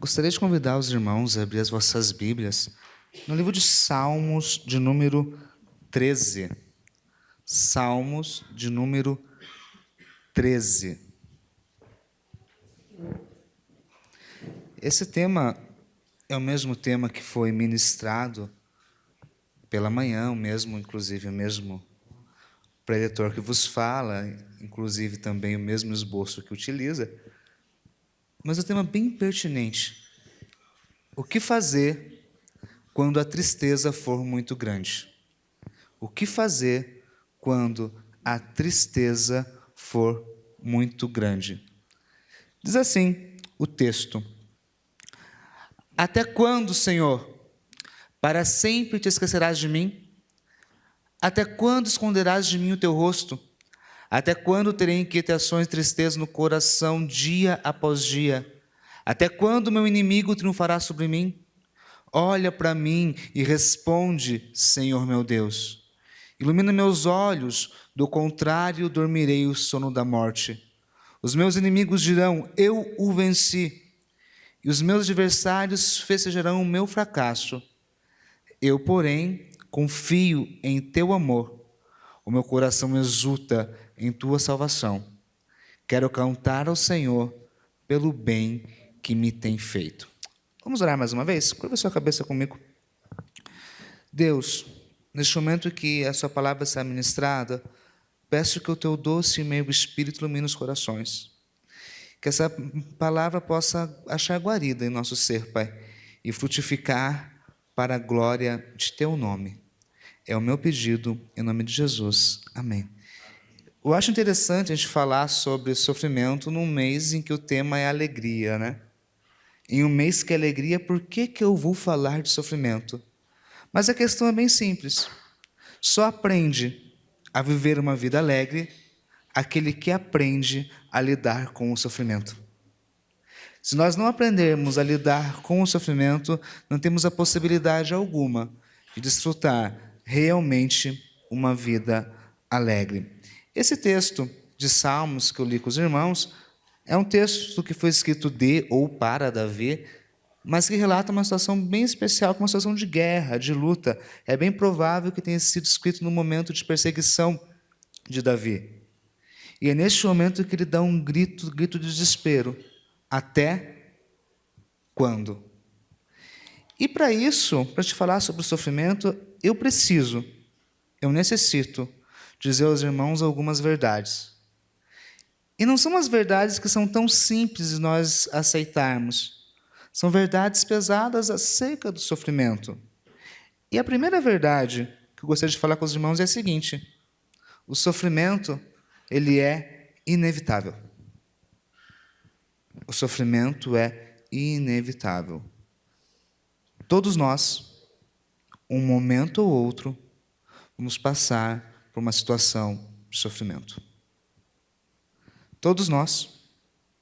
Gostaria de convidar os irmãos a abrir as vossas Bíblias no livro de Salmos, de número 13. Salmos, de número 13. Esse tema é o mesmo tema que foi ministrado pela manhã, inclusive o mesmo preletor que vos fala, inclusive também o mesmo esboço que utiliza, mas é um tema bem pertinente. O que fazer quando a tristeza for muito grande? O que fazer quando a tristeza for muito grande? Diz assim o texto: Até quando, Senhor? Para sempre te esquecerás de mim? Até quando esconderás de mim o teu rosto? Até quando terei inquietações e tristeza no coração dia após dia? Até quando meu inimigo triunfará sobre mim? Olha para mim e responde, Senhor meu Deus. Ilumina meus olhos, do contrário dormirei o sono da morte. Os meus inimigos dirão, eu o venci. E os meus adversários festejarão o meu fracasso. Eu, porém, confio em teu amor. O meu coração exulta em tua salvação. Quero cantar ao Senhor pelo bem que me tem feito. Vamos orar mais uma vez? Curva sua cabeça comigo. Deus, neste momento que a sua palavra está ministrada, peço que o teu doce e meigo Espírito ilumine os corações. Que essa palavra possa achar guarida em nosso ser, Pai, e frutificar para a glória de teu nome. É o meu pedido, em nome de Jesus. Amém. Eu acho interessante a gente falar sobre sofrimento num mês em que o tema é alegria, né? Em um mês que é alegria, por que eu vou falar de sofrimento? Mas a questão é bem simples. Só aprende a viver uma vida alegre aquele que aprende a lidar com o sofrimento. Se nós não aprendermos a lidar com o sofrimento, não temos a possibilidade alguma de desfrutar realmente uma vida alegre. Esse texto de Salmos que eu li com os irmãos é um texto que foi escrito de ou para Davi, mas que relata uma situação bem especial, uma situação de guerra, de luta. É bem provável que tenha sido escrito no momento de perseguição de Davi. E é neste momento que ele dá um grito de desespero. Até quando? E para isso, para te falar sobre o sofrimento, eu necessito dizer aos irmãos algumas verdades. E não são as verdades que são tão simples de nós aceitarmos. São verdades pesadas acerca do sofrimento. E a primeira verdade que eu gostaria de falar com os irmãos é a seguinte: o sofrimento, ele é inevitável. O sofrimento é inevitável. Todos nós, um momento ou outro, vamos passar por uma situação de sofrimento. Todos nós,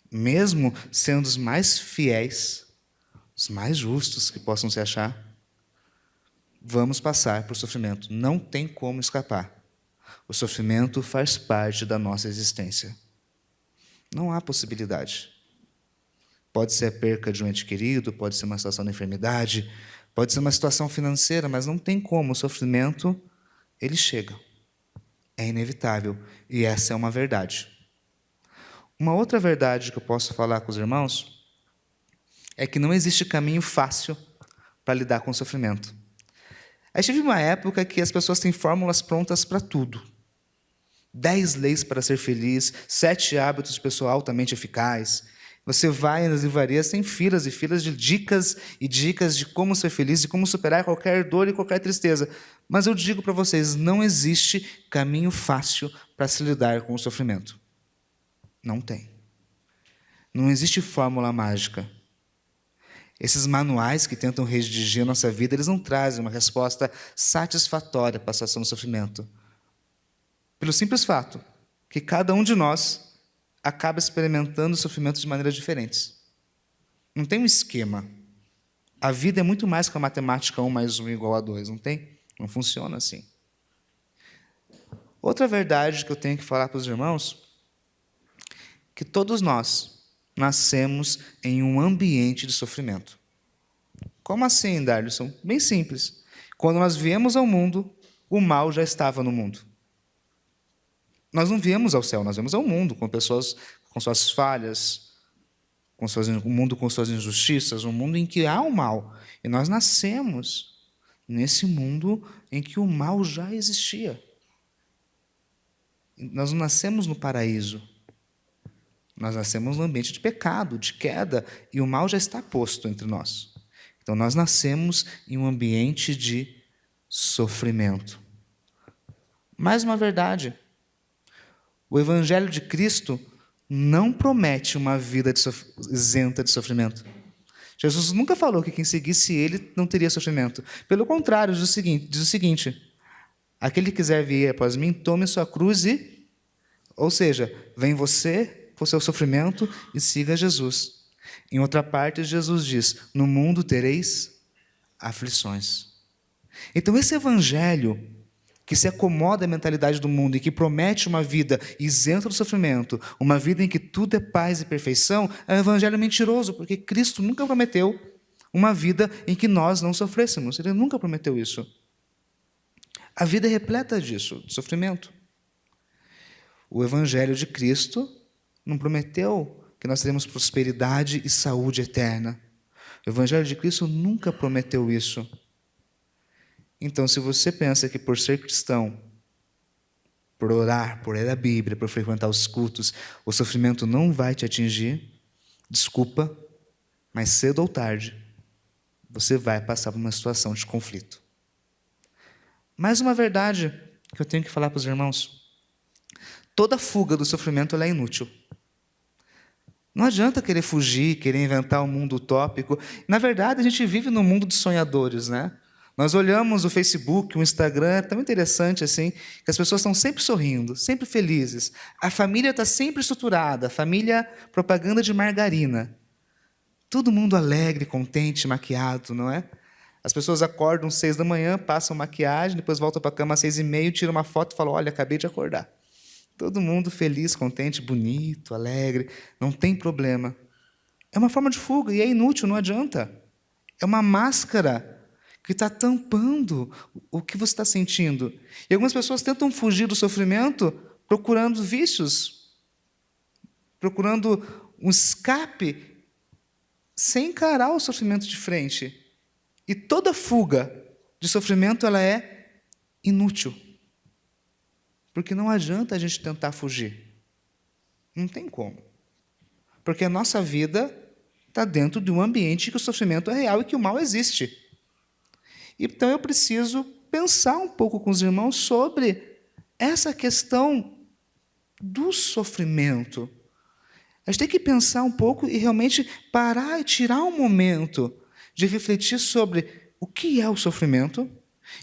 mesmo sendo os mais fiéis, os mais justos que possam se achar, vamos passar por sofrimento. Não tem como escapar. O sofrimento faz parte da nossa existência. Não há possibilidade. Pode ser a perca de um ente querido, pode ser uma situação de enfermidade, pode ser uma situação financeira, mas não tem como. O sofrimento, ele chega. É inevitável. E essa é uma verdade. Uma outra verdade que eu posso falar com os irmãos é que não existe caminho fácil para lidar com o sofrimento. A gente vive uma época que as pessoas têm fórmulas prontas para tudo. 10 leis para ser feliz, 7 hábitos de pessoa altamente eficaz. Você vai nas livrarias, tem filas e filas de dicas e dicas de como ser feliz, de como superar qualquer dor e qualquer tristeza. Mas eu digo para vocês, não existe caminho fácil para se lidar com o sofrimento. Não tem. Não existe fórmula mágica. Esses manuais que tentam redigir a nossa vida, eles não trazem uma resposta satisfatória para a situação do sofrimento. Pelo simples fato que cada um de nós acaba experimentando o sofrimento de maneiras diferentes. Não tem um esquema. A vida é muito mais que a matemática 1 mais 1 igual a 2, não tem? Não funciona assim. Outra verdade que eu tenho que falar para os irmãos, que todos nós nascemos em um ambiente de sofrimento. Como assim, Darlison? Bem simples. Quando nós viemos ao mundo, o mal já estava no mundo. Nós não viemos ao céu, nós viemos ao mundo, com pessoas com suas falhas, um mundo com suas injustiças, um mundo em que há o mal. E nós nascemos nesse mundo em que o mal já existia. Nós não nascemos no paraíso. Nós nascemos num ambiente de pecado, de queda, e o mal já está posto entre nós. Então, nós nascemos em um ambiente de sofrimento. Mais uma verdade. O Evangelho de Cristo não promete uma vida isenta de sofrimento. Jesus nunca falou que quem seguisse ele não teria sofrimento. Pelo contrário, diz o seguinte: aquele que quiser vir após mim, tome sua cruz e... Ou seja, vem você com o seu sofrimento e siga Jesus. Em outra parte, Jesus diz, no mundo tereis aflições. Então, esse evangelho que se acomoda à mentalidade do mundo e que promete uma vida isenta do sofrimento, uma vida em que tudo é paz e perfeição, é um evangelho mentiroso, porque Cristo nunca prometeu uma vida em que nós não sofrêssemos. Ele nunca prometeu isso. A vida é repleta disso, de sofrimento. O evangelho de Cristo não prometeu que nós teremos prosperidade e saúde eterna. O evangelho de Cristo nunca prometeu isso. Então, se você pensa que por ser cristão, por orar, por ler a Bíblia, por frequentar os cultos, o sofrimento não vai te atingir, desculpa, mas cedo ou tarde, você vai passar por uma situação de conflito. Mais uma verdade que eu tenho que falar para os irmãos. Toda fuga do sofrimento ela é inútil. Não adianta querer fugir, querer inventar um mundo utópico. Na verdade, a gente vive num mundo de sonhadores, né? Nós olhamos o Facebook, o Instagram, é tão interessante assim, que as pessoas estão sempre sorrindo, sempre felizes. A família está sempre estruturada, a família propaganda de margarina. Todo mundo alegre, contente, maquiado, não é? As pessoas acordam às 6 da manhã, passam maquiagem, depois voltam para a cama às 6h30, tiram uma foto e falam, olha, acabei de acordar. Todo mundo feliz, contente, bonito, alegre, não tem problema. É uma forma de fuga e é inútil, não adianta. É uma máscara que está tampando o que você está sentindo. E algumas pessoas tentam fugir do sofrimento procurando vícios, procurando um escape, sem encarar o sofrimento de frente. E toda fuga de sofrimento ela é inútil. Porque não adianta a gente tentar fugir. Não tem como. Porque a nossa vida está dentro de um ambiente que o sofrimento é real e que o mal existe. Então, eu preciso pensar um pouco com os irmãos sobre essa questão do sofrimento. A gente tem que pensar um pouco e realmente parar e tirar um momento de refletir sobre o que é o sofrimento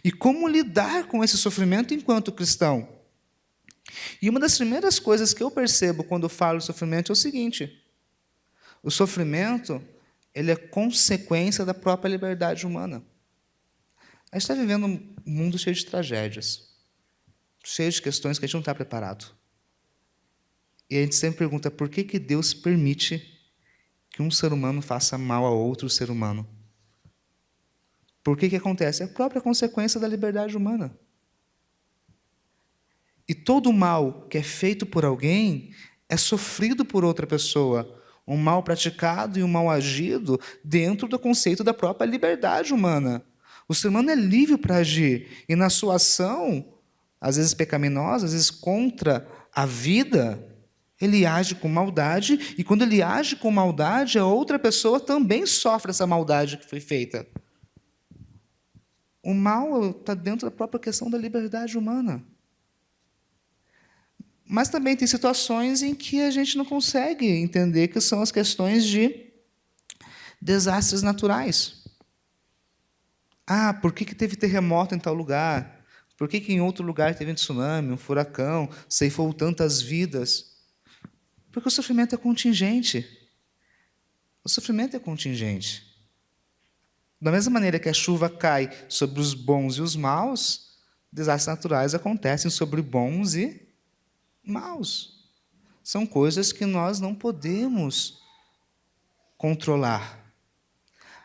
e como lidar com esse sofrimento enquanto cristão. E uma das primeiras coisas que eu percebo quando falo de sofrimento é o seguinte: o sofrimento ele é consequência da própria liberdade humana. A gente está vivendo um mundo cheio de tragédias, cheio de questões que a gente não está preparado. E a gente sempre pergunta por que Deus permite que um ser humano faça mal a outro ser humano. Por que acontece? É a própria consequência da liberdade humana. E todo mal que é feito por alguém é sofrido por outra pessoa. Um mal praticado e um mal agido dentro do conceito da própria liberdade humana. O ser humano é livre para agir. E na sua ação, às vezes pecaminosa, às vezes contra a vida, ele age com maldade. E quando ele age com maldade, a outra pessoa também sofre essa maldade que foi feita. O mal está dentro da própria questão da liberdade humana. Mas também tem situações em que a gente não consegue entender que são as questões de desastres naturais. Ah, por que teve terremoto em tal lugar? Por que em outro lugar teve um tsunami, um furacão, ceifou tantas vidas? Porque o sofrimento é contingente. O sofrimento é contingente. Da mesma maneira que a chuva cai sobre os bons e os maus, desastres naturais acontecem sobre bons e maus. São coisas que nós não podemos controlar.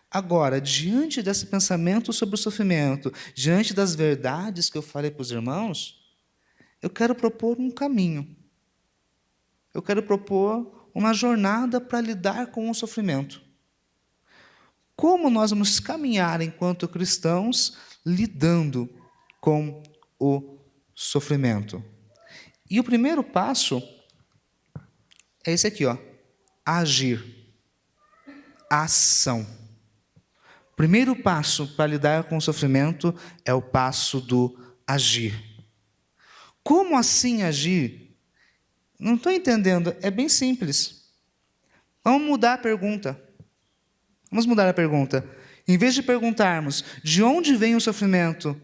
Agora, diante desse pensamento sobre o sofrimento, diante das verdades que eu falei para os irmãos, eu quero propor um caminho. Eu quero propor uma jornada para lidar com o sofrimento. Como nós vamos caminhar enquanto cristãos lidando com o sofrimento? E o primeiro passo é esse aqui, ó, agir, ação. O primeiro passo para lidar com o sofrimento é o passo do agir. Como assim agir? Não estou entendendo, é bem simples. Vamos mudar a pergunta. Vamos mudar a pergunta. Em vez de perguntarmos de onde vem o sofrimento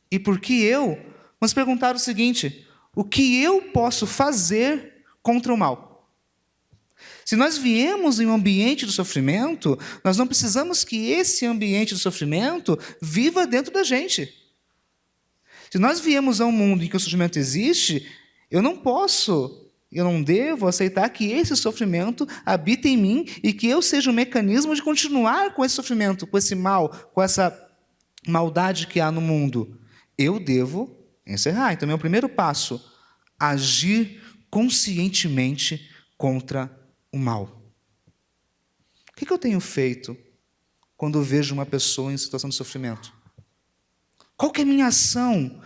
e por que eu, vamos perguntar o seguinte: o que eu posso fazer contra o mal? Se nós viemos em um ambiente do sofrimento, nós não precisamos que esse ambiente do sofrimento viva dentro da gente. Se nós viemos a um mundo em que o sofrimento existe, eu não devo aceitar que esse sofrimento habite em mim e que eu seja um mecanismo de continuar com esse sofrimento, com esse mal, com essa maldade que há no mundo. Eu devo encerrar. Então, meu primeiro passo, agir conscientemente contra o mal. O que eu tenho feito quando eu vejo uma pessoa em situação de sofrimento? Qual que é a minha ação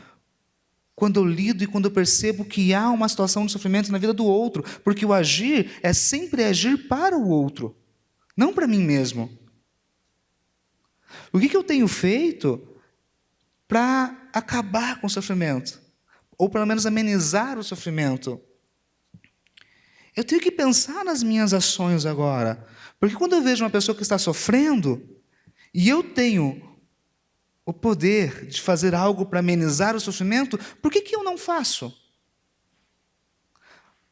quando eu lido e quando eu percebo que há uma situação de sofrimento na vida do outro? Porque o agir é sempre agir para o outro, não para mim mesmo. O que eu tenho feito para acabar com o sofrimento? Ou pelo menos amenizar o sofrimento? Eu tenho que pensar nas minhas ações agora. Porque quando eu vejo uma pessoa que está sofrendo, e eu tenho o poder de fazer algo para amenizar o sofrimento, por que eu não faço?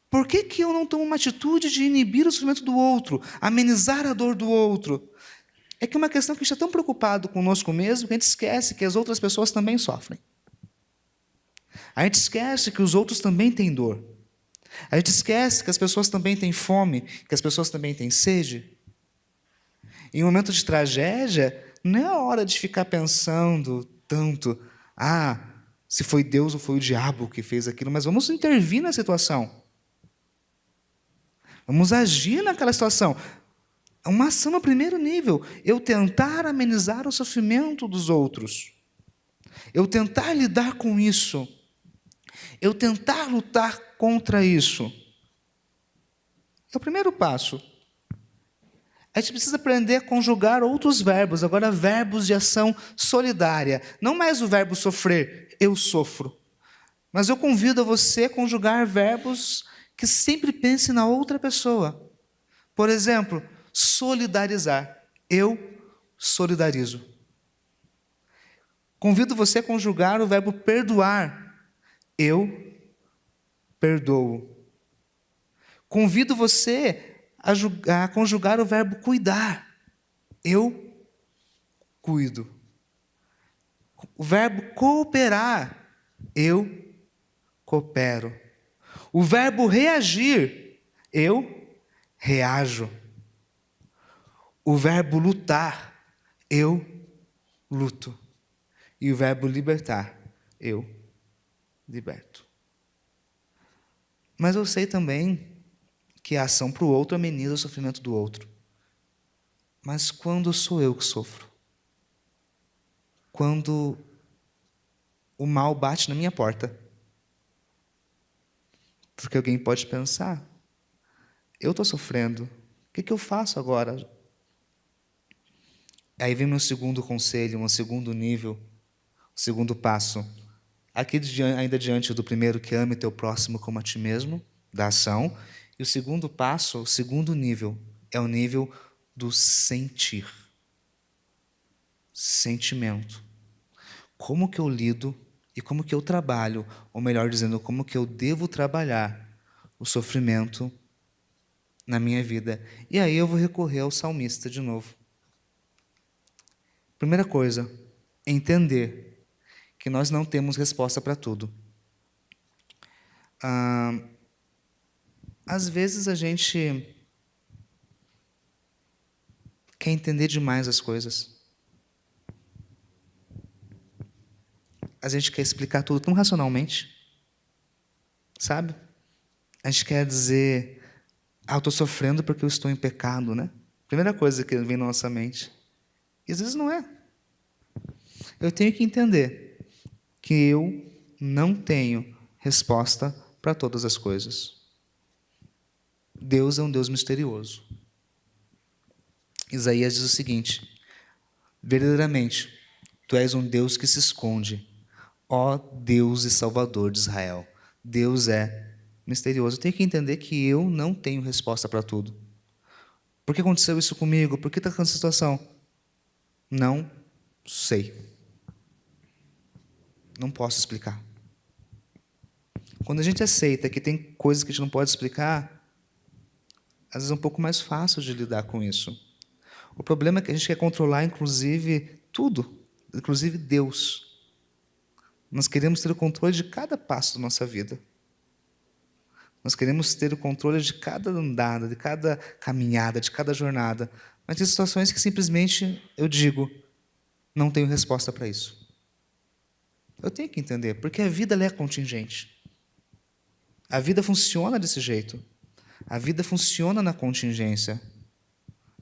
Por que eu não tomo uma atitude de inibir o sofrimento do outro, amenizar a dor do outro? É que é uma questão que a gente está tão preocupado conosco mesmo, que a gente esquece que as outras pessoas também sofrem. A gente esquece que os outros também têm dor. A gente esquece que as pessoas também têm fome, que as pessoas também têm sede. Em um momento de tragédia, não é a hora de ficar pensando tanto, se foi Deus ou foi o diabo que fez aquilo, mas vamos intervir na situação. Vamos agir naquela situação. É uma ação no primeiro nível. Eu tentar amenizar o sofrimento dos outros. Eu tentar lidar com isso. Eu tentar lutar contra isso. É o primeiro passo. A gente precisa aprender a conjugar outros verbos, agora verbos de ação solidária. Não mais o verbo sofrer, eu sofro. Mas eu convido a você a conjugar verbos que sempre pense na outra pessoa. Por exemplo, solidarizar. Eu solidarizo. Convido você a conjugar o verbo perdoar. Eu perdoo. Convido você a conjugar o verbo cuidar. Eu cuido. O verbo cooperar. Eu coopero. O verbo reagir. Eu reajo. O verbo lutar. Eu luto. E o verbo libertar. Eu liberto. Mas eu sei também que a ação para o outro ameniza o sofrimento do outro. Mas quando sou eu que sofro? Quando o mal bate na minha porta? Porque alguém pode pensar, eu estou sofrendo, o que eu faço agora? Aí vem meu segundo conselho, um segundo nível, o segundo passo. Aqui ainda diante do primeiro, que ame teu próximo como a ti mesmo, da ação. E o segundo passo, o segundo nível, é o nível do sentir. Sentimento. Como que eu lido e como que eu trabalho, ou melhor dizendo, como que eu devo trabalhar o sofrimento na minha vida. E aí eu vou recorrer ao salmista de novo. Primeira coisa, entender que nós não temos resposta para tudo. Às vezes a gente quer entender demais as coisas. A gente quer explicar tudo tão racionalmente, sabe? A gente quer dizer, eu estou sofrendo porque eu estou em pecado, né? Primeira coisa que vem na nossa mente. E às vezes não é. Eu tenho que entender que eu não tenho resposta para todas as coisas. Deus é um Deus misterioso. Isaías diz o seguinte: verdadeiramente, tu és um Deus que se esconde, ó Deus e Salvador de Israel. Deus é misterioso. Eu tenho que entender que eu não tenho resposta para tudo. Por que aconteceu isso comigo? Por que está com essa situação? Não sei. Não posso explicar. Quando a gente aceita que tem coisas que a gente não pode explicar, às vezes é um pouco mais fácil de lidar com isso. O problema é que a gente quer controlar, inclusive, tudo, inclusive Deus. Nós queremos ter o controle de cada passo da nossa vida. Nós queremos ter o controle de cada andada, de cada caminhada, de cada jornada. Mas tem situações que simplesmente eu digo, não tenho resposta para isso. Eu tenho que entender, porque a vida ela é contingente. A vida funciona desse jeito. A vida funciona na contingência.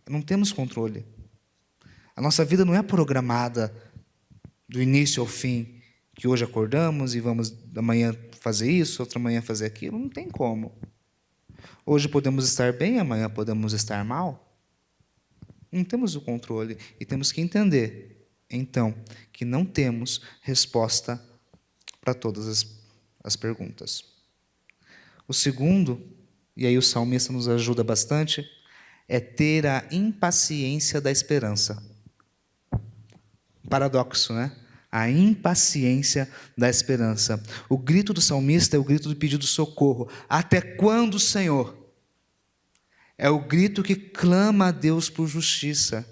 Não temos controle. A nossa vida não é programada do início ao fim, que hoje acordamos e vamos amanhã fazer isso, outra manhã fazer aquilo. Não tem como. Hoje podemos estar bem, amanhã podemos estar mal. Não temos o controle e temos que entender, então, que não temos resposta para todas as perguntas. O segundo, e aí o salmista nos ajuda bastante, é ter a impaciência da esperança. Paradoxo, né? A impaciência da esperança. O grito do salmista é o grito do pedido de socorro. Até quando, Senhor? É o grito que clama a Deus por justiça.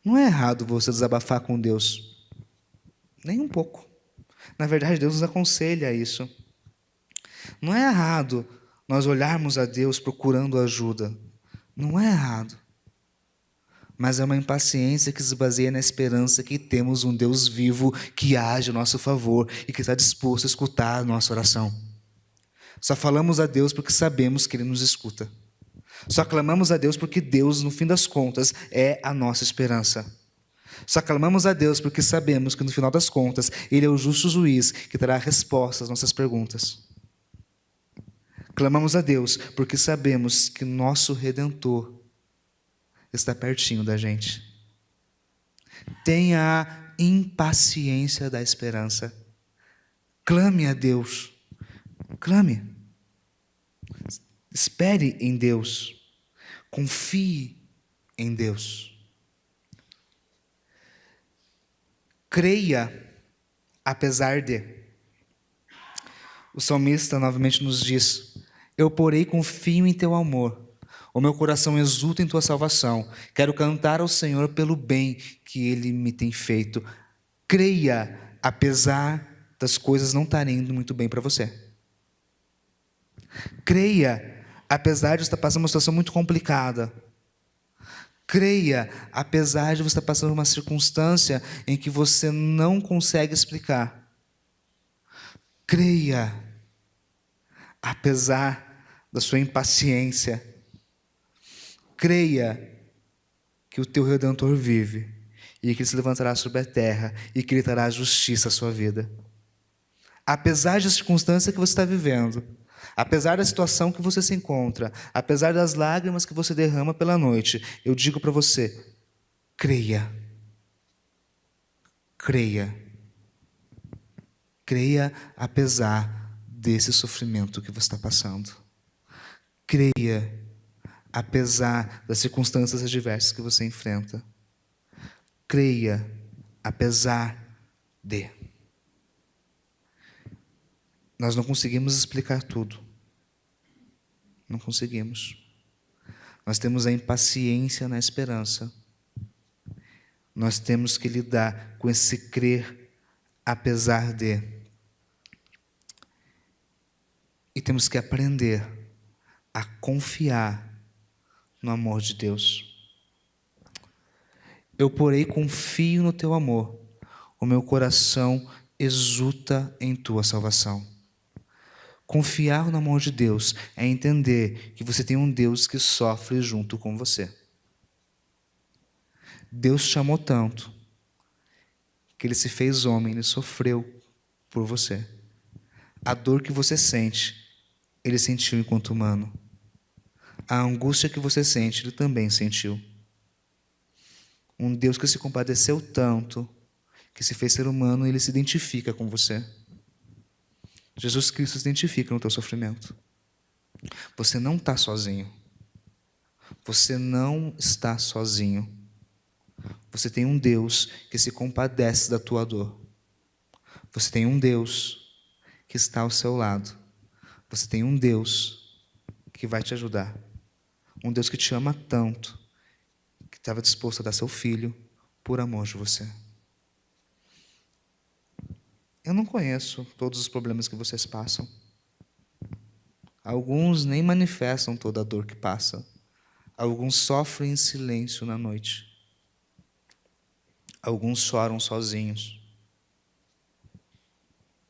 Não é errado você desabafar com Deus. Nem um pouco. Na verdade, Deus nos aconselha a isso. Não é errado nós olharmos a Deus procurando ajuda. Não é errado. Mas é uma impaciência que se baseia na esperança que temos um Deus vivo que age a nosso favor e que está disposto a escutar a nossa oração. Só falamos a Deus porque sabemos que Ele nos escuta. Só clamamos a Deus porque Deus, no fim das contas, é a nossa esperança. Só clamamos a Deus porque sabemos que, no final das contas, Ele é o justo juiz que dará resposta às nossas perguntas. Clamamos a Deus porque sabemos que nosso Redentor está pertinho da gente. Tenha a impaciência da esperança. Clame a Deus. Clame. Espere em Deus. Confie em Deus. Creia, apesar de. O salmista novamente nos diz: eu, porém, confio em teu amor. O meu coração exulta em tua salvação. Quero cantar ao Senhor pelo bem que Ele me tem feito. Creia, apesar das coisas não estarem indo muito bem para você. Creia, apesar de você estar passando uma situação muito complicada. Creia, apesar de você estar passando uma circunstância em que você não consegue explicar. Creia, apesar da sua impaciência. Creia que o teu Redentor vive e que Ele se levantará sobre a terra e que Ele trará justiça à sua vida. Apesar da circunstância que você está vivendo, apesar da situação que você se encontra, apesar das lágrimas que você derrama pela noite, eu digo para você, creia. Creia. Creia apesar desse sofrimento que você está passando. Creia apesar das circunstâncias adversas que você enfrenta. Creia, apesar de. Nós não conseguimos explicar tudo. Não conseguimos. Nós temos a impaciência na esperança. Nós temos que lidar com esse crer, apesar de. E temos que aprender a confiar no amor de Deus. Eu, porém, confio no teu amor. O meu coração exulta em tua salvação. Confiar no amor de Deus é entender que você tem um Deus que sofre junto com você. Deus te amou tanto que Ele se fez homem, Ele sofreu por você. A dor que você sente, Ele sentiu enquanto humano. A angústia que você sente, Ele também sentiu. Um Deus que se compadeceu tanto, que se fez ser humano, Ele se identifica com você. Jesus Cristo se identifica no teu sofrimento. Você não está sozinho. Você não está sozinho. Você tem um Deus que se compadece da tua dor. Você tem um Deus que está ao seu lado. Você tem um Deus que vai te ajudar. Um Deus que te ama tanto, que estava disposto a dar seu filho por amor de você. Eu não conheço todos os problemas que vocês passam. Alguns nem manifestam toda a dor que passam. Alguns sofrem em silêncio na noite. Alguns choram sozinhos.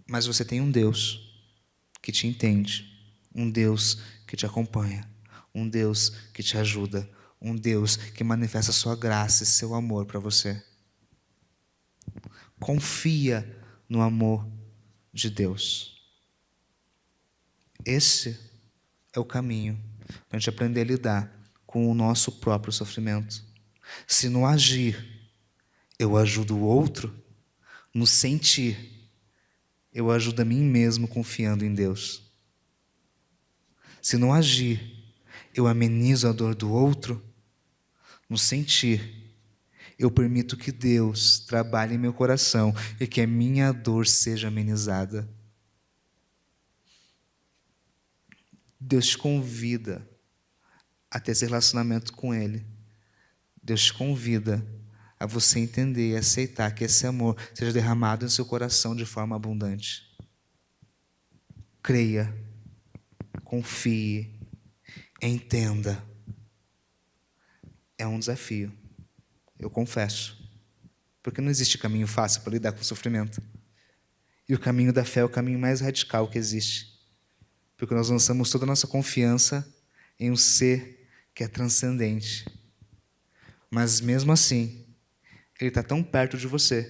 Mas você tem um Deus que te entende, um Deus que te acompanha, um Deus que te ajuda, um Deus que manifesta sua graça e seu amor para você. Confia no amor de Deus. Esse é o caminho para a gente aprender a lidar com o nosso próprio sofrimento. Se no agir eu ajudo o outro, no sentir eu ajudo a mim mesmo confiando em Deus. Se no agir eu amenizo a dor do outro, no sentir eu permito que Deus trabalhe em meu coração e que a minha dor seja amenizada. Deus te convida a ter esse relacionamento com Ele. Deus te convida a você entender e aceitar que esse amor seja derramado em seu coração de forma abundante. Creia, confie, entenda. É um desafio, eu confesso, porque não existe caminho fácil para lidar com o sofrimento. E o caminho da fé é o caminho mais radical que existe, porque nós lançamos toda a nossa confiança em um ser que é transcendente. Mas mesmo assim, Ele está tão perto de você,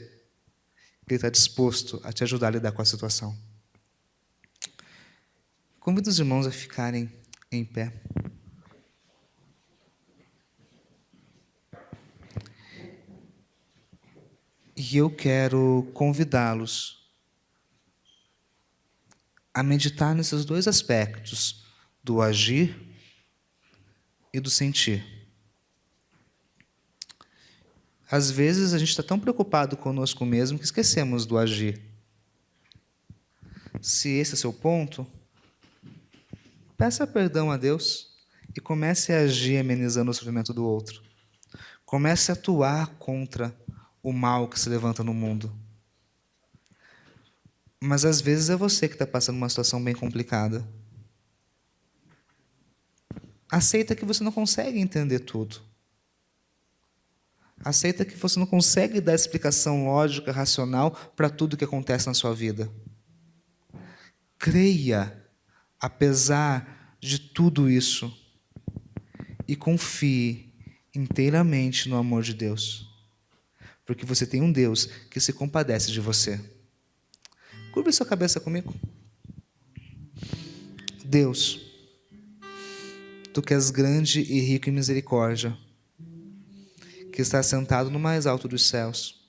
que Ele está disposto a te ajudar a lidar com a situação. Convido os irmãos a ficarem em pé. E eu quero convidá-los a meditar nesses dois aspectos, do agir e do sentir. Às vezes a gente está tão preocupado conosco mesmo que esquecemos do agir. Se esse é seu ponto, peça perdão a Deus e comece a agir amenizando o sofrimento do outro. Comece a atuar contra o mal que se levanta no mundo. Mas às vezes é você que está passando uma situação bem complicada. Aceita que você não consegue entender tudo. Aceita que você não consegue dar explicação lógica, racional para tudo que acontece na sua vida. Creia, apesar de tudo isso, e confie inteiramente no amor de Deus, porque você tem um Deus que se compadece de você. Curva sua cabeça comigo. Deus, Tu que és grande e rico em misericórdia, que está sentado no mais alto dos céus,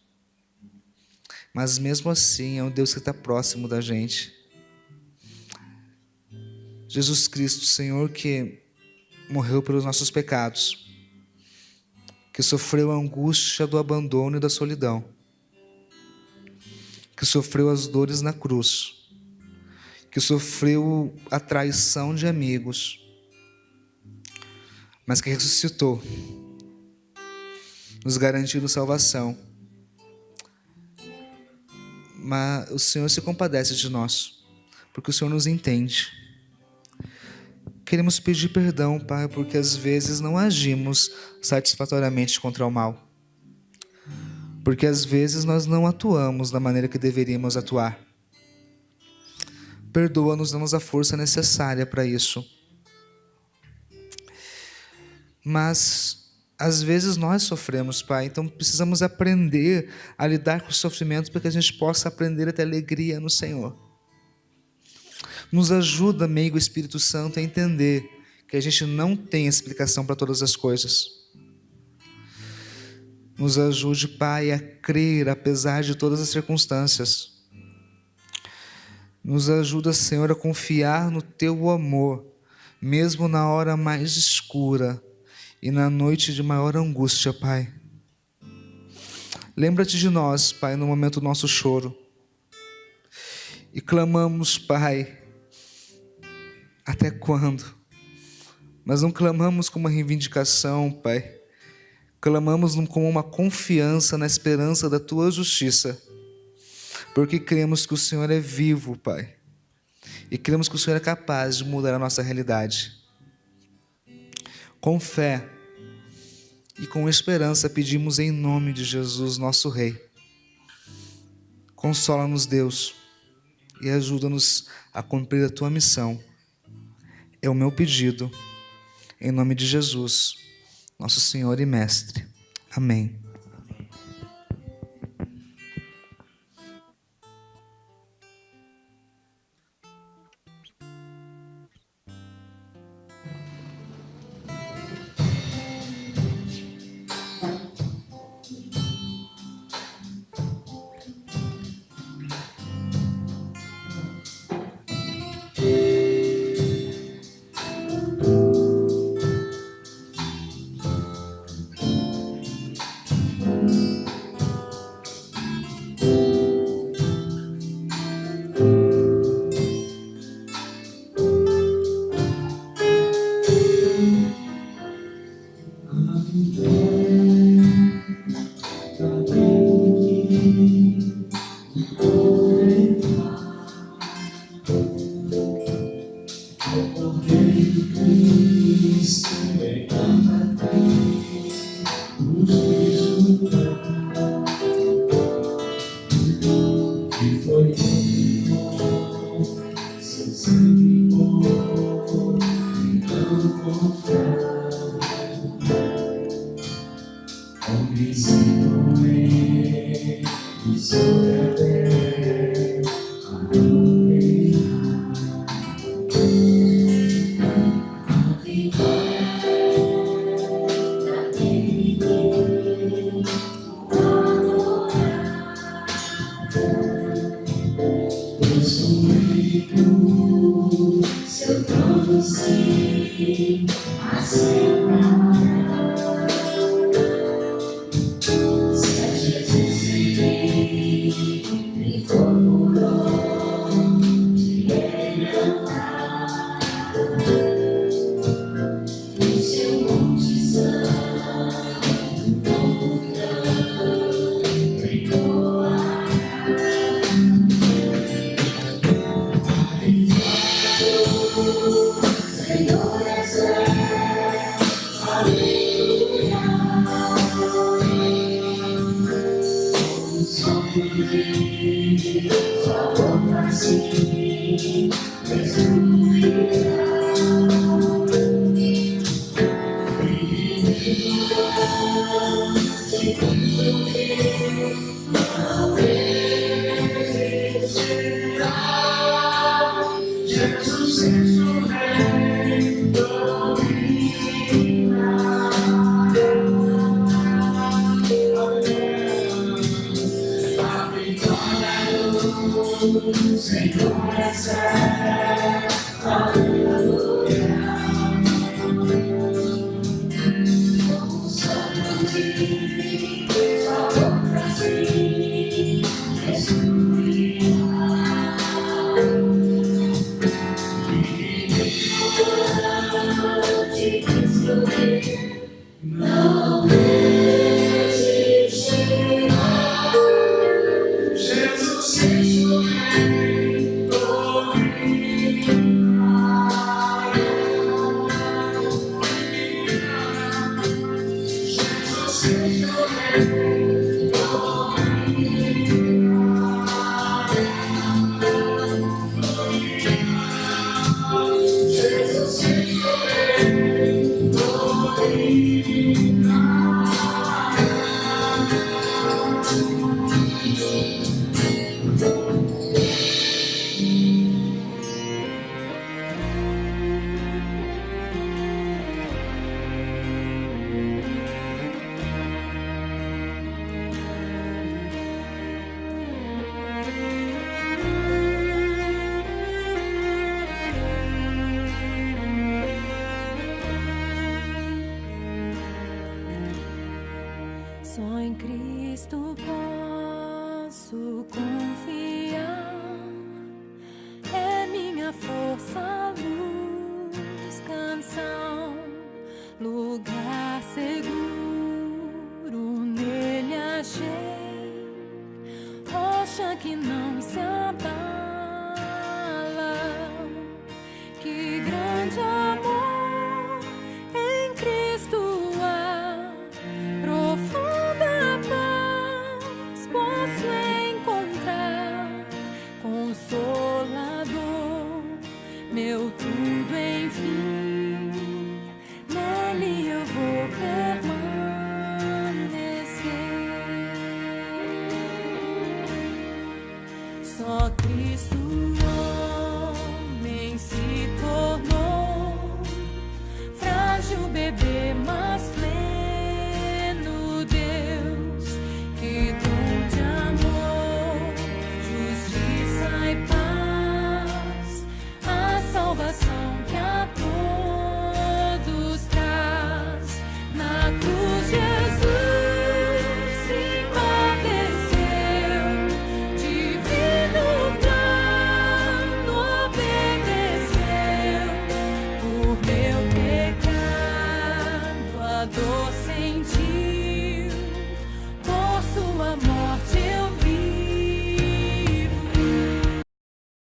mas mesmo assim é um Deus que está próximo da gente. Jesus Cristo, Senhor, que morreu pelos nossos pecados, que sofreu a angústia do abandono e da solidão, que sofreu as dores na cruz, que sofreu a traição de amigos, mas que ressuscitou, nos garantindo salvação. Mas o Senhor se compadece de nós, porque o Senhor nos entende. Queremos pedir perdão, Pai, porque às vezes não agimos satisfatoriamente contra o mal. porque às vezes nós não atuamos da maneira que deveríamos atuar. Perdoa-nos, dá-nos a força necessária para isso. Mas às vezes nós sofremos, Pai, então precisamos aprender a lidar com o sofrimento para que a gente possa aprender a ter alegria no Senhor. Nos ajuda, amigo Espírito Santo, a entender que a gente não tem explicação para todas as coisas. Nos ajude, Pai, a crer apesar de todas as circunstâncias. Nos ajuda, Senhor, a confiar no Teu amor, mesmo na hora mais escura e na noite de maior angústia, Pai. Lembra-te de nós, Pai, no momento do nosso choro. E clamamos, Pai, até quando? Mas não clamamos com uma reivindicação, Pai. Clamamos com uma confiança na esperança da Tua justiça. Porque cremos que o Senhor é vivo, Pai. E cremos que o Senhor é capaz de mudar a nossa realidade. Com fé e com esperança pedimos em nome de Jesus, nosso Rei. Consola-nos, Deus, e ajuda-nos a cumprir a Tua missão. É o meu pedido, em nome de Jesus, nosso Senhor e Mestre. Amém. Só em Cristo posso confiar. É minha força, luz, canção, lugar seguro nele achei, rocha que não se abala. Que grande amor em Cristo há, profunda paz posso encontrar, Consolador, meu tudo enfim, nele eu vou permanecer. Só Cristo